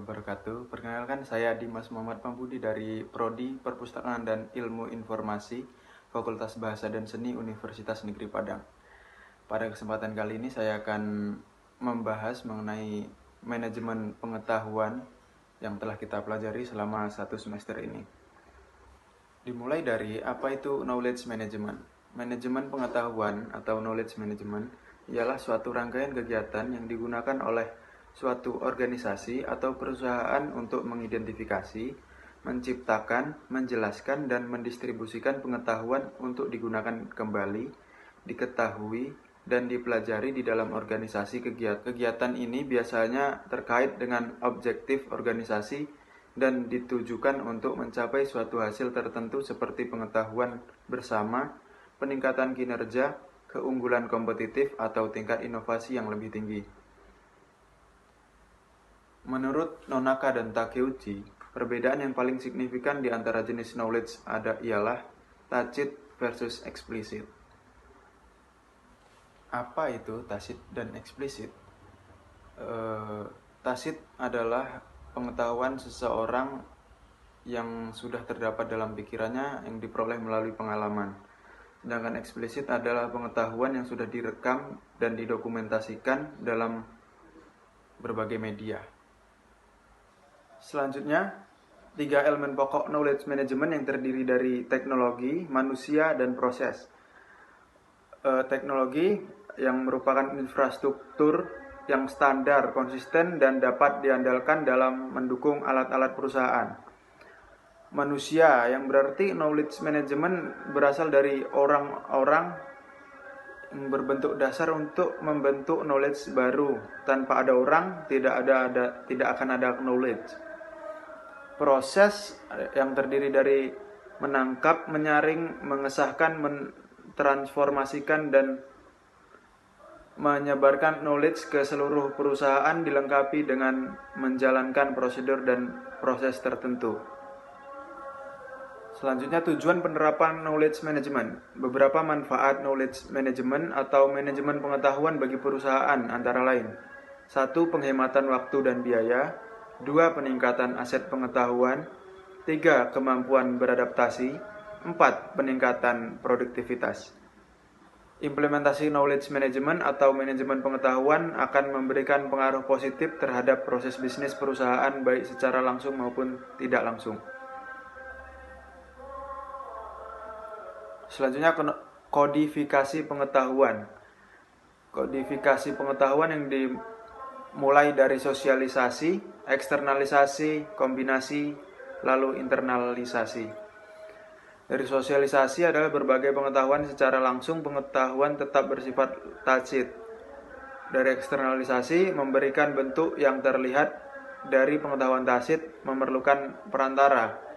wabarakatuh. Perkenalkan, saya Dimas Muhammad Pambudi dari Prodi Perpustakaan dan Ilmu Informasi Fakultas Bahasa dan Seni Universitas Negeri Padang. Pada kesempatan kali ini saya akan membahas mengenai manajemen pengetahuan yang telah kita pelajari selama satu semester ini. Dimulai dari apa itu knowledge management. Manajemen pengetahuan atau knowledge management ialah suatu rangkaian kegiatan yang digunakan oleh suatu organisasi atau perusahaan untuk mengidentifikasi, menciptakan, menjelaskan, dan mendistribusikan pengetahuan untuk digunakan kembali, diketahui, dan dipelajari di dalam organisasi. Kegiatan ini biasanya terkait dengan objektif organisasi dan ditujukan untuk mencapai suatu hasil tertentu seperti pengetahuan bersama, peningkatan kinerja, keunggulan kompetitif, atau tingkat inovasi yang lebih tinggi. Menurut Nonaka dan Takeuchi, perbedaan yang paling signifikan di antara jenis knowledge ialah tacit versus eksplisit. Apa itu tacit dan eksplisit? Tacit adalah pengetahuan seseorang yang sudah terdapat dalam pikirannya yang diperoleh melalui pengalaman. Sedangkan eksplisit adalah pengetahuan yang sudah direkam dan didokumentasikan dalam berbagai media. Selanjutnya, 3 elemen pokok knowledge management yang terdiri dari teknologi, manusia, dan proses. Teknologi yang merupakan infrastruktur yang standar, konsisten, dan dapat diandalkan dalam mendukung alat-alat perusahaan. Manusia yang berarti knowledge management berasal dari orang-orang yang berbentuk dasar untuk membentuk knowledge baru. Tanpa ada orang, tidak akan ada knowledge. Proses yang terdiri dari menangkap, menyaring, mengesahkan, mentransformasikan, dan menyebarkan knowledge ke seluruh perusahaan dilengkapi dengan menjalankan prosedur dan proses tertentu. Selanjutnya, tujuan penerapan knowledge management. Beberapa manfaat knowledge management atau manajemen pengetahuan bagi perusahaan antara lain: 1. Penghematan waktu dan biaya. 2. Peningkatan aset pengetahuan. 3. Kemampuan beradaptasi. 4. Peningkatan produktivitas. Implementasi knowledge management atau manajemen pengetahuan akan memberikan pengaruh positif terhadap proses bisnis perusahaan baik secara langsung maupun tidak langsung. Selanjutnya, kodifikasi pengetahuan. Kodifikasi pengetahuan yang dimulai dari sosialisasi, eksternalisasi, kombinasi, lalu internalisasi. Dari sosialisasi adalah berbagai pengetahuan secara langsung, pengetahuan tetap bersifat tacit. Dari eksternalisasi, memberikan bentuk yang terlihat dari pengetahuan tacit, memerlukan perantara.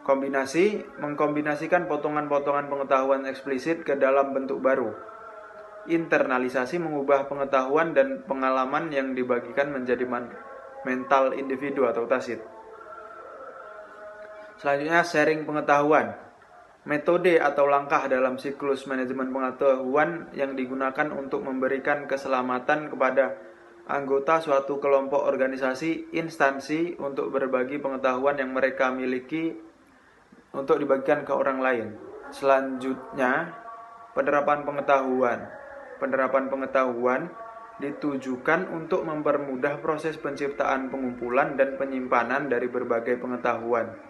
Kombinasi, mengkombinasikan potongan-potongan pengetahuan eksplisit ke dalam bentuk baru. Internalisasi, mengubah pengetahuan dan pengalaman yang dibagikan menjadi mental individu atau tacit. Selanjutnya, sharing pengetahuan. Metode atau langkah dalam siklus manajemen pengetahuan yang digunakan untuk memberikan keselamatan kepada anggota suatu kelompok organisasi, instansi untuk berbagi pengetahuan yang mereka miliki untuk dibagikan ke orang lain. Selanjutnya, penerapan pengetahuan. Penerapan pengetahuan ditujukan untuk mempermudah proses penciptaan, pengumpulan, dan penyimpanan dari berbagai pengetahuan,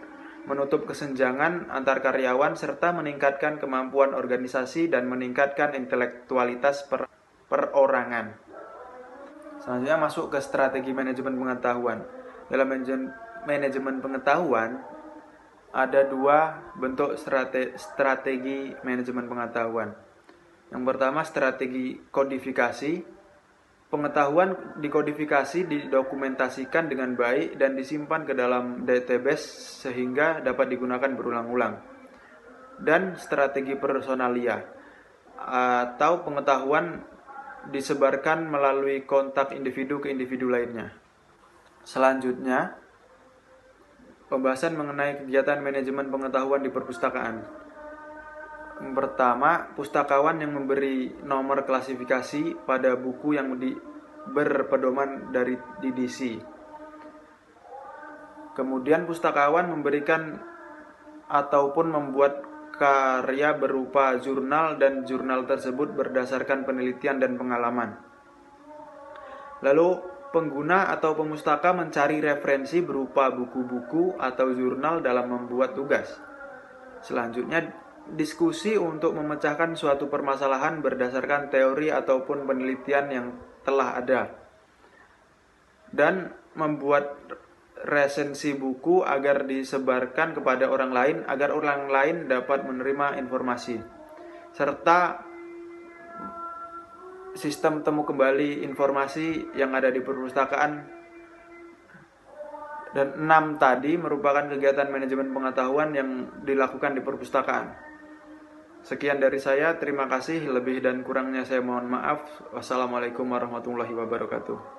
menutup kesenjangan antar karyawan, serta meningkatkan kemampuan organisasi dan meningkatkan intelektualitas perorangan. Selanjutnya masuk ke strategi manajemen pengetahuan. Dalam manajemen pengetahuan, ada 2 bentuk strategi manajemen pengetahuan. Yang pertama, strategi kodifikasi. Pengetahuan dikodifikasi, didokumentasikan dengan baik, dan disimpan ke dalam database sehingga dapat digunakan berulang-ulang. Dan strategi personalia, atau pengetahuan disebarkan melalui kontak individu ke individu lainnya. Selanjutnya, pembahasan mengenai kegiatan manajemen pengetahuan di perpustakaan. Yang pertama, pustakawan yang memberi nomor klasifikasi pada buku yang berpedoman dari DDC. Kemudian pustakawan memberikan ataupun membuat karya berupa jurnal, dan jurnal tersebut berdasarkan penelitian dan pengalaman. Lalu pengguna atau pemustaka mencari referensi berupa buku-buku atau jurnal dalam membuat tugas. Selanjutnya, diskusi untuk memecahkan suatu permasalahan berdasarkan teori ataupun penelitian yang telah ada. Dan membuat resensi buku agar disebarkan kepada orang lain, agar orang lain dapat menerima informasi. Serta sistem temu kembali informasi yang ada di perpustakaan. Dan 6 tadi merupakan kegiatan manajemen pengetahuan yang dilakukan di perpustakaan. Sekian dari saya, terima kasih. Lebih dan kurangnya saya mohon maaf. Wassalamualaikum warahmatullahi wabarakatuh.